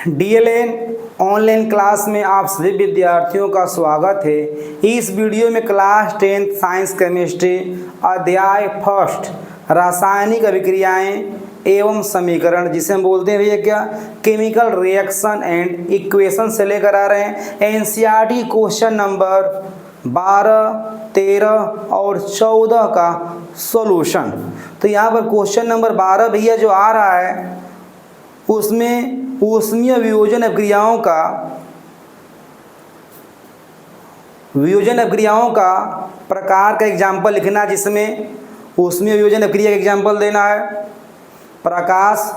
DLN online class में आप सभी विद्यार्थियों का स्वागत है। इस वीडियो में क्लास 10 साइंस केमिस्ट्री अध्याय फर्स्ट रासायनिक अभिक्रियाएं एवं समीकरण, जिसे हम बोलते हैं भैया क्या, केमिकल रिएक्शन एंड इक्वेशन से लेकर आ रहे हैं। एनसीईआरटी क्वेश्चन नंबर 12, 13 और 14 का सॉल्यूशन। तो यहाँ पर क्वेश्चन नंबर 12 भैया जो आ रहा है उसमें ऊष्मीय वियोजन अभिक्रियाओं का प्रकार का एग्जाम्पल लिखना, जिसमें ऊष्मीय वियोजन अभिक्रिया का एग्जाम्पल देना है, प्रकाश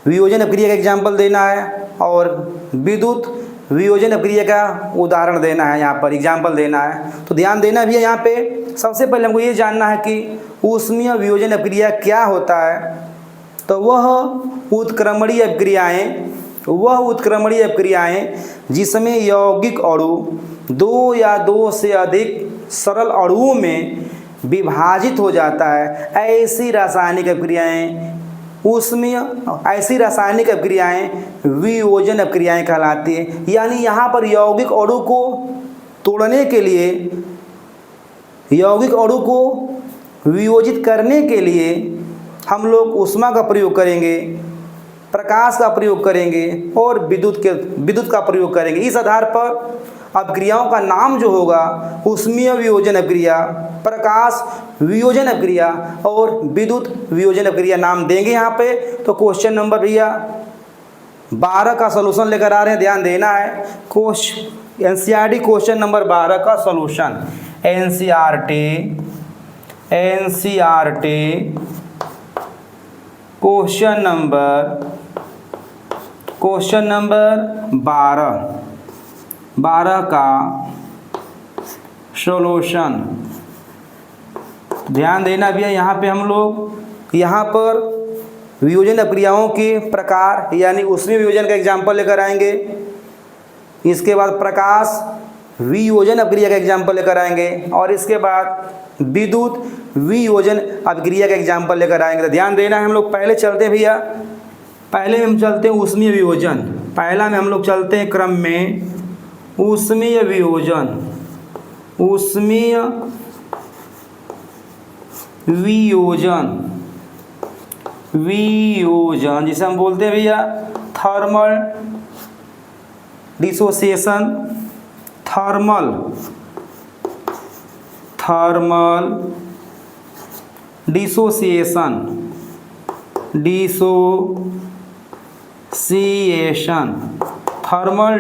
वियोजन अभिक्रिया का एग्जाम्पल देना है और विद्युत वियोजन अभिक्रिया का उदाहरण देना है, यहाँ पर एग्जाम्पल देना है। तो ध्यान देना भी है। यहाँ पे सबसे पहले हमको ये जानना है कि ऊष्मीय वियोजन अभिक्रिया क्या होता है। तो वह उत्क्रमणीय अभिक्रियाएं जिसमें यौगिक अणु दो या दो से अधिक सरल अणुओं में विभाजित हो जाता है, ऐसी रासायनिक अभिक्रियाएं वियोजन अभिक्रियाएं कहलाती है। यानी यहाँ पर यौगिक अणु को तोड़ने के लिए, यौगिक अणु को वियोजित करने के लिए हम लोग ऊष्मा का प्रयोग करेंगे, प्रकाश का प्रयोग करेंगे और विद्युत का प्रयोग करेंगे। इस आधार पर अभिक्रियाओं का नाम जो होगा ऊष्मीय वियोजन अभिक्रिया, प्रकाश वियोजन अभिक्रिया और विद्युत वियोजन अभिक्रिया नाम देंगे यहाँ पे। तो क्वेश्चन नंबर भैया 12 का सॉल्यूशन लेकर आ रहे हैं, ध्यान देना है। एनसीईआरटी क्वेश्चन नंबर 12 का सॉल्यूशन। एनसीईआरटी क्वेश्चन नंबर 12 का सॉल्यूशन। ध्यान देना भैया, यहाँ पे हम लोग यहाँ पर वियोजन अभिक्रियाओं के प्रकार यानी ऊष्मीय वियोजन का एग्जाम्पल लेकर आएंगे। इसके बाद प्रकाश वियोजन अभिक्रिया का एग्जाम्पल लेकर आएंगे और इसके बाद विद्युत वियोजन अभिक्रिया का एग्जाम्पल लेकर आएंगे। तो ध्यान देना है। हम लोग पहले चलते हैं भैया, पहले में हम चलते हैं ऊष्मीय वियोजन। पहला में हम लोग चलते हैं क्रम में ऊष्मीय वियोजन जिसे हम बोलते हैं भैया thermal dissociation, thermal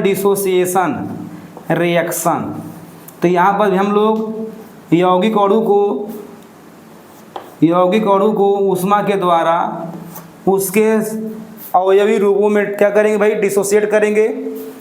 dissociation reaction. तो यहाँ पर हम लोग यौगिक अणु को ऊष्मा के द्वारा उसके अवयवी रूपों में क्या करेंगे भाई, डिसोसिएट करेंगे।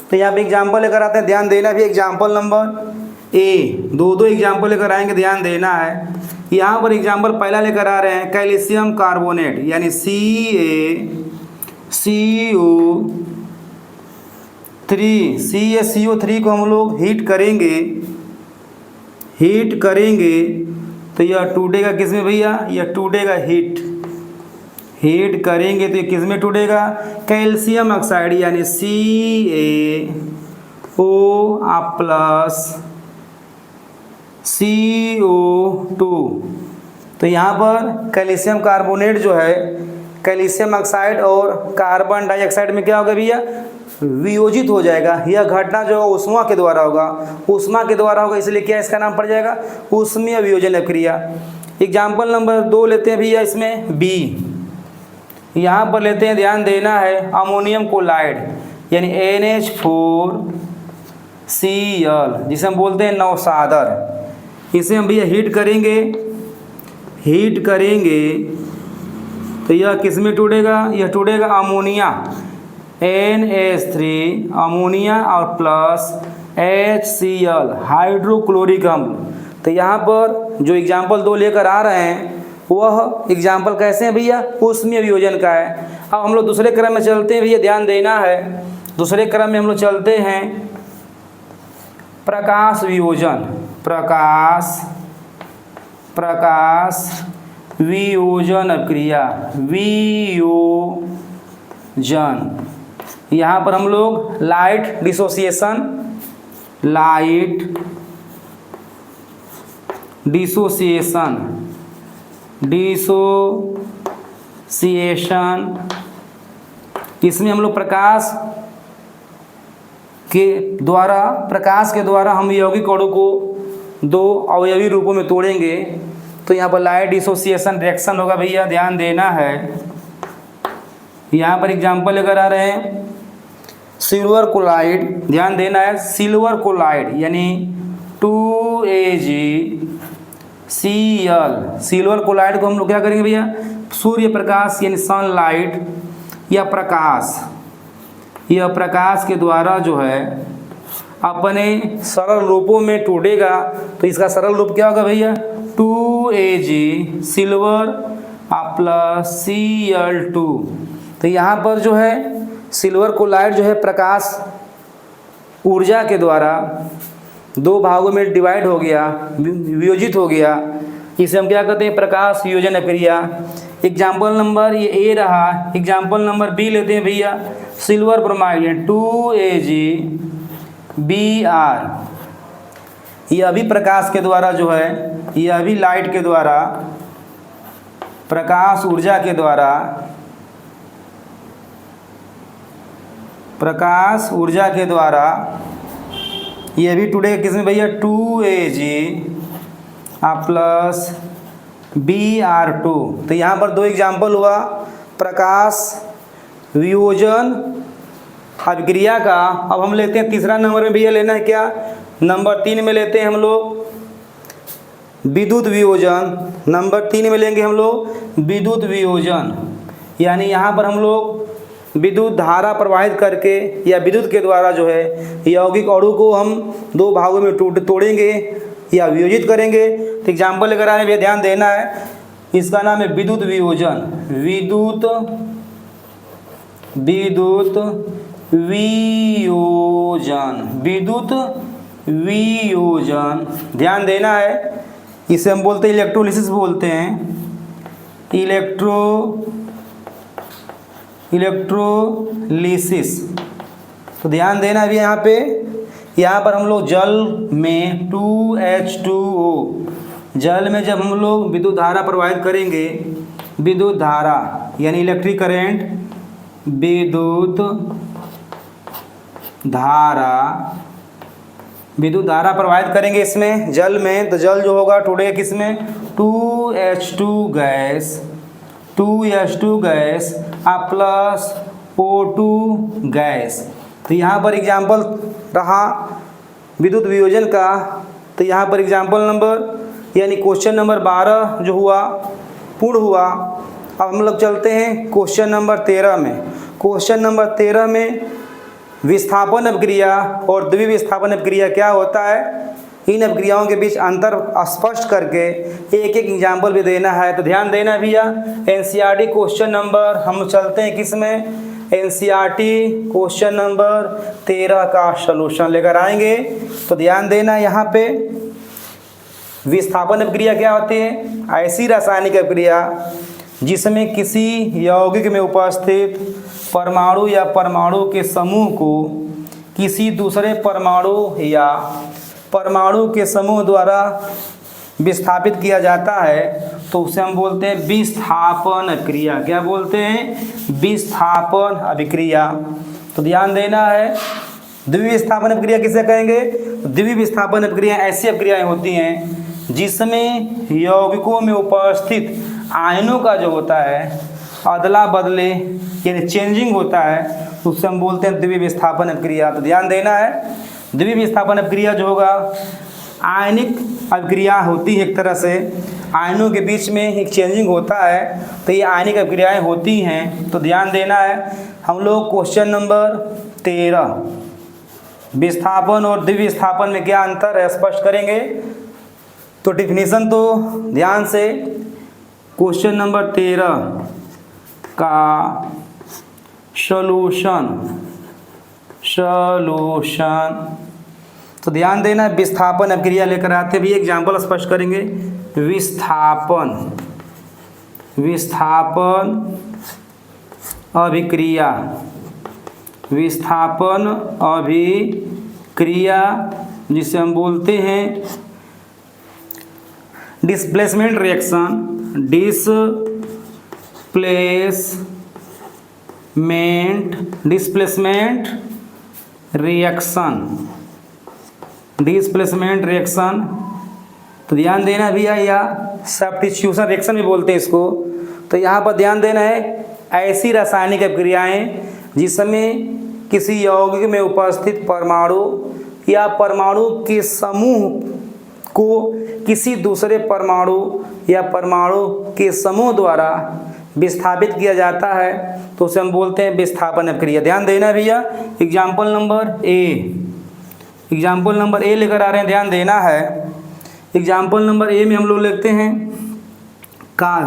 तो यहाँ पे एग्जाम्पल लेकर आते हैं, ध्यान देना भी। एग्जाम्पल नंबर ए, दो एग्जाम्पल लेकर आएंगे, ध्यान देना है। यहाँ पर एग्जाम्पल पहला लेकर आ रहे हैं कैल्शियम कार्बोनेट यानी CaCO3 को हम लोग हीट करेंगे तो यह टूटेगा किस में भैया, यह टूटेगा हीट करेंगे तो ये किस में टूटेगा, कैल्शियम ऑक्साइड यानी CaO+CO2। तो यहाँ पर कैल्शियम कार्बोनेट जो है कैल्शियम ऑक्साइड और कार्बन डाइऑक्साइड में क्या होगा भैया, वियोजित हो जाएगा। यह घटना जो ऊष्मा के द्वारा होगा, इसलिए क्या इसका नाम पड़ जाएगा, ऊष्मीय वियोजन अभिक्रिया। एग्जाम्पल नंबर 2 लेते हैं भैया, इसमें बी। यहाँ पर लेते हैं, ध्यान देना है, अमोनियम क्लोराइड यानी NH4Cl जिसे हम बोलते हैं नौसादर। इसे हम भैया हीट करेंगे तो यह किस में टूटेगा, यह टूटेगा अमोनिया NH3 अमोनिया और प्लस HCl हाइड्रोक्लोरिक अम्ल। तो यहाँ पर जो एग्जाम्पल 2 लेकर आ रहे हैं वह एग्जाम्पल कैसे हैं भैया, ऊष्मीय वियोजन का है। अब हम लोग दूसरे क्रम में चलते हैं भैया, ध्यान देना है। दूसरे क्रम में हम लोग चलते हैं प्रकाश वियोजन, प्रकाश वियोजन अभिक्रिया, वियोजन। यहाँ पर हम लोग लाइट डिसोसिएशन, इसमें हम लोग प्रकाश के द्वारा हम यौगिक अणु को दो अवयवी रूपों में तोड़ेंगे। तो यहाँ पर लाइट डिसोसिएशन रिएक्शन होगा भैया, ध्यान देना है। यहाँ पर एग्जाम्पल लेकर आ रहे हैं सिल्वर क्लोराइड, ध्यान देना है, सिल्वर क्लोराइड यानी 2AgCl। सिल्वर क्लोराइड को हम लोग क्या करेंगे भैया, सूर्य प्रकाश यानी सनलाइट या प्रकाश के द्वारा जो है अपने सरल रूपों में टूटेगा। तो इसका सरल रूप क्या होगा भैया, 2Ag सिल्वर प्लस Cl2। तो यहाँ पर जो है सिल्वर क्लोराइड जो है प्रकाश ऊर्जा के द्वारा दो भागों में डिवाइड हो गया, वियोजित हो गया। इसे हम क्या कहते हैं, प्रकाश वियोजन अभिक्रिया। एग्जाम्पल नंबर ये ए रहा, एग्जाम्पल नंबर बी लेते हैं भैया, सिल्वर ब्रोमाइड 2AgBr। यह भी प्रकाश के द्वारा जो है, यह भी लाइट के द्वारा, प्रकाश ऊर्जा के द्वारा, यह भी टूटेगा किसमें भैया, 2Ag प्लस Br2। तो यहाँ पर दो एग्जाम्पल हुआ प्रकाश वियोजन अभिक्रिया का। अब हम लेते हैं तीसरा नंबर में भैया, लेना है क्या, नंबर 3 में लेते हैं हम लोग विद्युत वियोजन। नंबर 3 में लेंगे हम लोग विद्युत वियोजन, यानी यहाँ पर हम लोग विद्युत धारा प्रवाहित करके या विद्युत के द्वारा जो है यौगिक अणु को हम दो भागों में तोड़ेंगे या वियोजित करेंगे। तो एग्जाम्पल लेकर आए भैया, ध्यान देना है, इसका नाम है विद्युत वियोजन। विद्युत वियोजन, ध्यान देना है। इसे हम बोलते हैं इलेक्ट्रोलिसिस बोलते हैं, इलेक्ट्रोलिसिस। तो ध्यान देना है यहाँ पर हम लोग जल में 2H2O, जल में जब हम लोग विद्युत धारा प्रवाहित करेंगे, विद्युत धारा यानी इलेक्ट्रिक करंट, विद्युत धारा प्रवाहित करेंगे इसमें जल में, तो जल जो होगा टूटेगा किसमें, 2H2 gas plus O2 gas. तो यहाँ पर एग्जाम्पल रहा विद्युत वियोजन का। तो यहाँ पर एग्जाम्पल नंबर यानी क्वेश्चन नंबर 12 जो हुआ पूर्ण हुआ। अब हम लोग चलते हैं क्वेश्चन नंबर 13 में। क्वेश्चन नंबर 13 में विस्थापन अभिक्रिया और द्विविस्थापन अभिक्रिया क्या होता है, इन अभिक्रियाओं के बीच अंतर स्पष्ट करके एक एक एग्जाम्पल भी देना है। तो ध्यान देना भैया, एनसीईआरटी क्वेश्चन नंबर हम चलते हैं किसमें, एनसीईआरटी क्वेश्चन नंबर 13 का सलूशन लेकर आएंगे। तो ध्यान देना, यहाँ पे विस्थापन अभिक्रिया क्या होती है, ऐसी रासायनिक अभिक्रिया जिसमें किसी यौगिक में उपस्थित परमाणु या परमाणु के समूह को किसी दूसरे परमाणु या परमाणु के समूह द्वारा विस्थापित किया जाता है, तो उसे हम बोलते हैं विस्थापन अभिक्रिया। क्या बोलते हैं, विस्थापन अभिक्रिया। तो ध्यान देना है, द्विविस्थापन अभिक्रिया किसे कहेंगे, द्विविस्थापन अभिक्रिया ऐसी अभिक्रियाएं होती हैं जिसमें यौगिकों में उपस्थित आयनों का जो होता है अदला बदले यानी चेंजिंग होता है, उससे हम बोलते हैं द्विविस्थापन अभिक्रिया। तो ध्यान देना है, द्विविस्थापन अभिक्रिया जो होगा आयनिक अभिक्रिया होती है, एक तरह से आयनों के बीच में एक चेंजिंग होता है, तो ये आयनिक अभिक्रियाएं होती हैं। तो ध्यान देना है, हम लोग क्वेश्चन नंबर 13 विस्थापन और द्विविस्थापन में क्या अंतर है स्पष्ट करेंगे। तो डिफिनीशन तो ध्यान से, क्वेश्चन नंबर 13 का सॉल्यूशन तो ध्यान देना, विस्थापन अभिक्रिया लेकर आते भी एग्जाम्पल स्पष्ट करेंगे। विस्थापन अभिक्रिया विस्थापन अभिक्रिया, जिसे हम बोलते हैं डिस्प्लेसमेंट रिएक्शन, डिस्प्लेसमेंट रिएक्शन। तो ध्यान देना भैया, या सब्स्टिट्यूशन रिएक्शन भी बोलते हैं इसको। तो यहाँ पर ध्यान देना है, ऐसी रासायनिक अभिक्रियाएं जिसमें किसी यौगिक में उपस्थित परमाणु या परमाणु के समूह को किसी दूसरे परमाणु या परमाणु के समूह द्वारा विस्थापित किया जाता है, तो उसे हम बोलते हैं विस्थापन अभिक्रिया। ध्यान देना भैया, एग्जाम्पल नंबर ए लेकर आ रहे हैं, ध्यान देना है। एग्जाम्पल नंबर ए में हम लोग लिखते हैं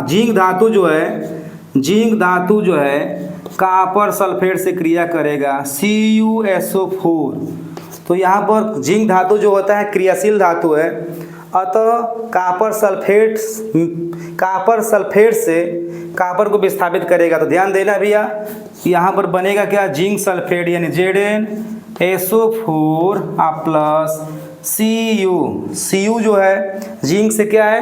जिंक धातु जो है कॉपर सल्फेट से क्रिया करेगा, CuSO4। तो यहाँ पर जिंक धातु जो होता है क्रियाशील धातु है, अतः कॉपर सल्फेट से कॉपर को विस्थापित करेगा। तो ध्यान देना भैया, यहाँ पर बनेगा क्या, जिंक सल्फेट यानी ZnSO4 प्लस Cu जो है जिंक से क्या है,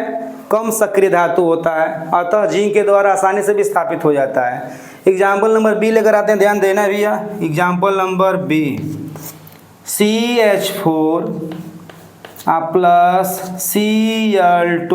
कम सक्रिय धातु होता है, अतः जिंक के द्वारा आसानी से विस्थापित हो जाता है। एग्जाम्पल नंबर बी लेकर आते हैं, ध्यान देना भैया। Example number B, CH4 plus Cl2।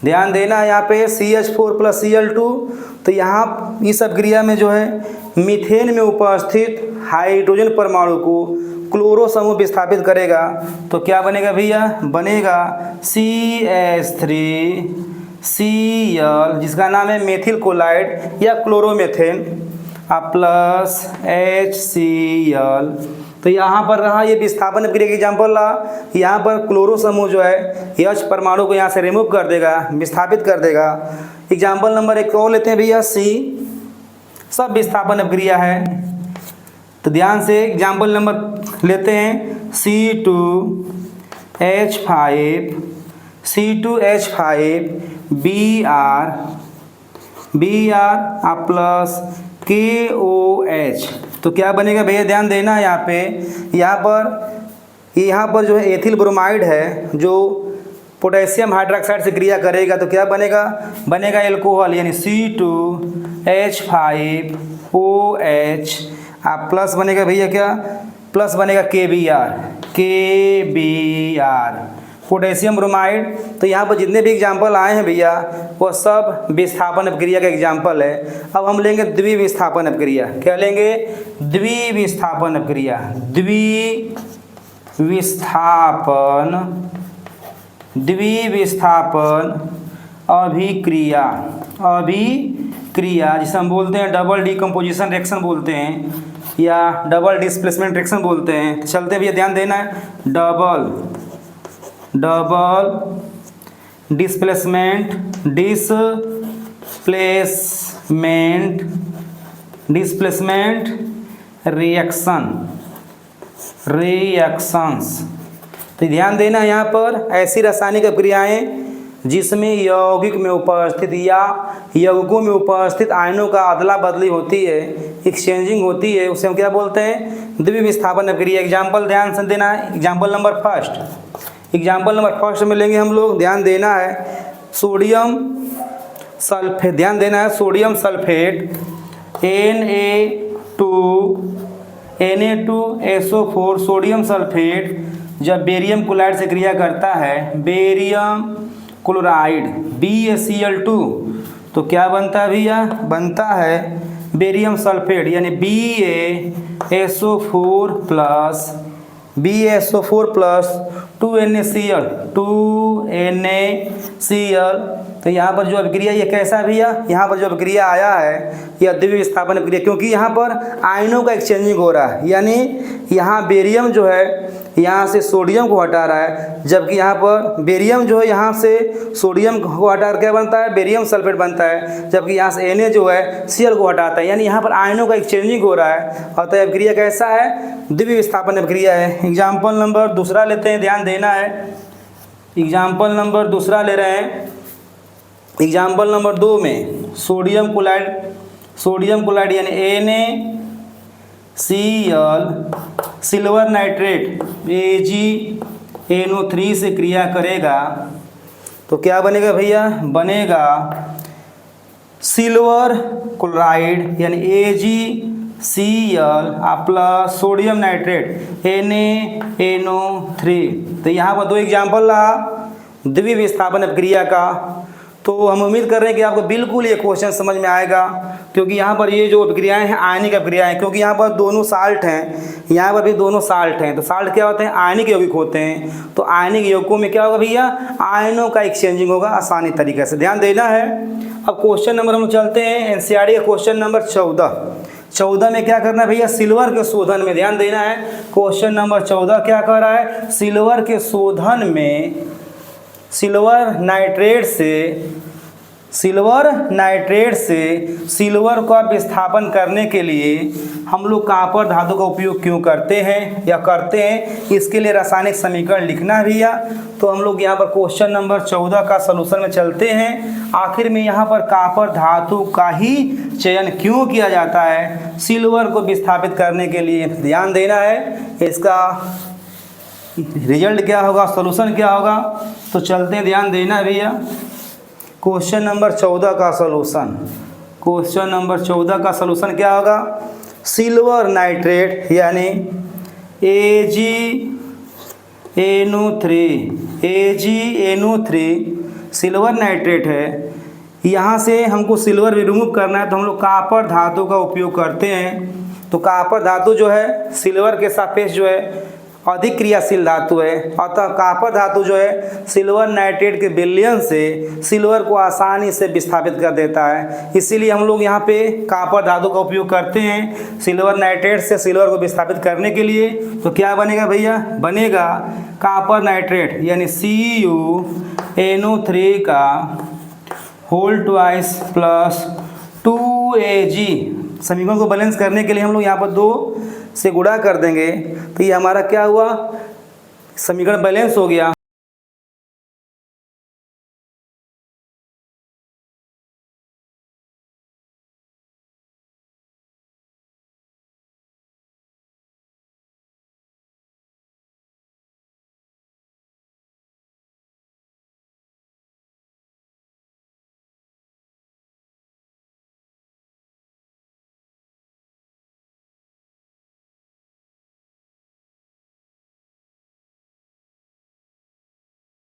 ध्यान देना यहाँ पे CH4 प्लस Cl2। तो यहाँ इस अभिक्रिया में जो है मीथेन में उपस्थित हाइड्रोजन परमाणु को क्लोरो समूह विस्थापित करेगा। तो क्या बनेगा भैया, बनेगा CH3Cl, जिसका नाम है मेथिल कोलाइड या क्लोरोमेथेन, प्लस HCl। तो यहाँ पर रहा ये विस्थापन अभिक्रिया का एग्जाम्पल रहा। यहाँ पर क्लोरो समूह जो है H परमाणु को यहाँ से रिमूव कर देगा, विस्थापित कर देगा। एग्जाम्पल नंबर एक और लेते हैं भैया, C। सब विस्थापन अभिक्रिया है, तो ध्यान से एग्जाम्पल नंबर लेते हैं, C2H5 Br प्लस KOH। तो क्या बनेगा भैया, ध्यान देना यहाँ पे, यहाँ पर जो है एथिल ब्रोमाइड है जो पोटेशियम हाइड्रोक्साइड से क्रिया करेगा। तो क्या बनेगा एल्कोहल यानी C2H5OH प्लस बनेगा भैया क्या, प्लस बनेगा KBr पोटेशियम ब्रोमाइड। तो यहाँ पर जितने भी एग्जाम्पल आए हैं भैया वो सब विस्थापन अभिक्रिया का एग्जाम्पल है। अब हम लेंगे द्विविस्थापन अभिक्रिया। क्या लेंगे, द्विविस्थापन अभिक्रिया। द्विविस्थापन अभिक्रिया जिसे हम बोलते हैं डबल डिकम्पोजिशन रिएक्शन बोलते हैं या डबल डिस्प्लेसमेंट रिएक्शन बोलते हैं। तो चलते हैं भैया, ध्यान देना है, डबल डिस्प्लेसमेंट रिएक्शंस। तो ध्यान देना यहाँ पर ऐसी रासायनिक अभिक्रियाएं जिसमें यौगिकों में उपस्थित आयनों का अदला बदली होती है, एक्सचेंजिंग होती है, उसे हम क्या बोलते हैं, द्विविस्थापन अभिक्रिया। एग्जाम्पल ध्यान से देना है। एग्जाम्पल नंबर फर्स्ट में लेंगे हम लोग, ध्यान देना है, sodium sulphate Na2SO4 sodium sulphate जब बेरियम क्लोराइड से क्रिया करता है, बेरियम क्लोराइड BaCl2, तो क्या बनता है भैया, बनता है बेरियम सल्फेट यानी BaSO4 प्लस 2NaCl। तो यहाँ पर जो अभिक्रिया ये कैसा भैया, यहाँ पर जो अभिक्रिया आया है यह द्विविस्थापन अभिक्रिया, क्योंकि यहाँ पर आयनों का एक्सचेंजिंग हो रहा है। यानी यहाँ बेरियम जो है यहाँ से सोडियम को हटा रहा है, जबकि यहाँ पर बेरियम जो है यहाँ से सोडियम को हटा कर क्या बनता है, बेरियम सल्फेट बनता है, जबकि यहाँ से Na जो है Cl को हटाता है। यानी यहाँ पर आयनों का एक्सचेंजिंग हो रहा है, अतः अभिक्रिया कैसा है, द्विविस्थापन अभिक्रिया है। एग्जाम्पल नंबर दूसरा लेते हैं, ध्यान देना है। एग्जाम्पल नंबर दूसरा ले रहे हैं। एग्जाम्पल नंबर 2 में सोडियम क्लोराइड यानी Cl सिल्वर नाइट्रेट AgNO3 से क्रिया करेगा तो क्या बनेगा भैया, बनेगा सिल्वर क्लोराइड यानी AgCl plus sodium nitrate NaNO3। तो यहाँ पर दो एग्जाम्पल रहा द्वितीय विस्थापन अपक्रिया का। तो हम उम्मीद कर रहे हैं कि आपको बिल्कुल ये क्वेश्चन समझ में आएगा, क्योंकि यहाँ पर ये जो अपक्रियाएं हैं आयनिक अपक्रियाएं, क्योंकि यहाँ पर दोनों साल्ट हैं, यहाँ पर भी दोनों साल्ट हैं। तो साल्ट क्या होते हैं, आयनिक यौगिक होते हैं। तो आयनिक यौगिकों में क्या होगा भैया, आयनों का एक्सचेंजिंग होगा आसानी तरीके से, ध्यान देना है। अब क्वेश्चन नंबर हम चलते हैं एनसीईआरटी का क्वेश्चन नंबर 14 में क्या करना है भैया, सिल्वर के शोधन में ध्यान देना है। क्वेश्चन नंबर 14 क्या कह रहा है, सिल्वर के शोधन में सिल्वर नाइट्रेट से सिल्वर का विस्थापन करने के लिए हम लोग कॉपर धातु का उपयोग क्यों करते हैं या करते हैं, इसके लिए रासायनिक समीकरण लिखना है भैया। तो हम लोग यहाँ पर क्वेश्चन नंबर 14 का सलूशन में चलते हैं। आखिर में यहाँ पर कॉपर धातु का ही चयन क्यों किया जाता है सिल्वर को विस्थापित करने के लिए, ध्यान देना है। इसका रिजल्ट क्या होगा, सॉल्यूशन क्या होगा, तो चलते हैं, ध्यान देना है भैया। क्वेश्चन नंबर 14 का सॉल्यूशन, क्वेश्चन नंबर 14 का सॉल्यूशन क्या होगा, सिल्वर नाइट्रेट यानी AgNO3 सिल्वर नाइट्रेट है। यहाँ से हमको सिल्वर भी रिमूव करना है तो हम लोग कॉपर धातु का उपयोग करते हैं। तो कॉपर धातु जो है सिल्वर के सापेक्ष जो है अधिक क्रियाशील धातु है, अतः कॉपर धातु जो है सिल्वर नाइट्रेट के विलयन से सिल्वर को आसानी से विस्थापित कर देता है। इसीलिए हम लोग यहाँ पे कॉपर धातु का उपयोग करते हैं सिल्वर नाइट्रेट से सिल्वर को विस्थापित करने के लिए। तो क्या बनेगा भैया, बनेगा कॉपर नाइट्रेट यानी CuNO3 का होल ट्वाइस प्लस 2Ag। समीकरण को बैलेंस करने के लिए हम लोग यहाँ पर 2 से गुणा कर देंगे तो ये हमारा क्या हुआ, समीकरण बैलेंस हो गया।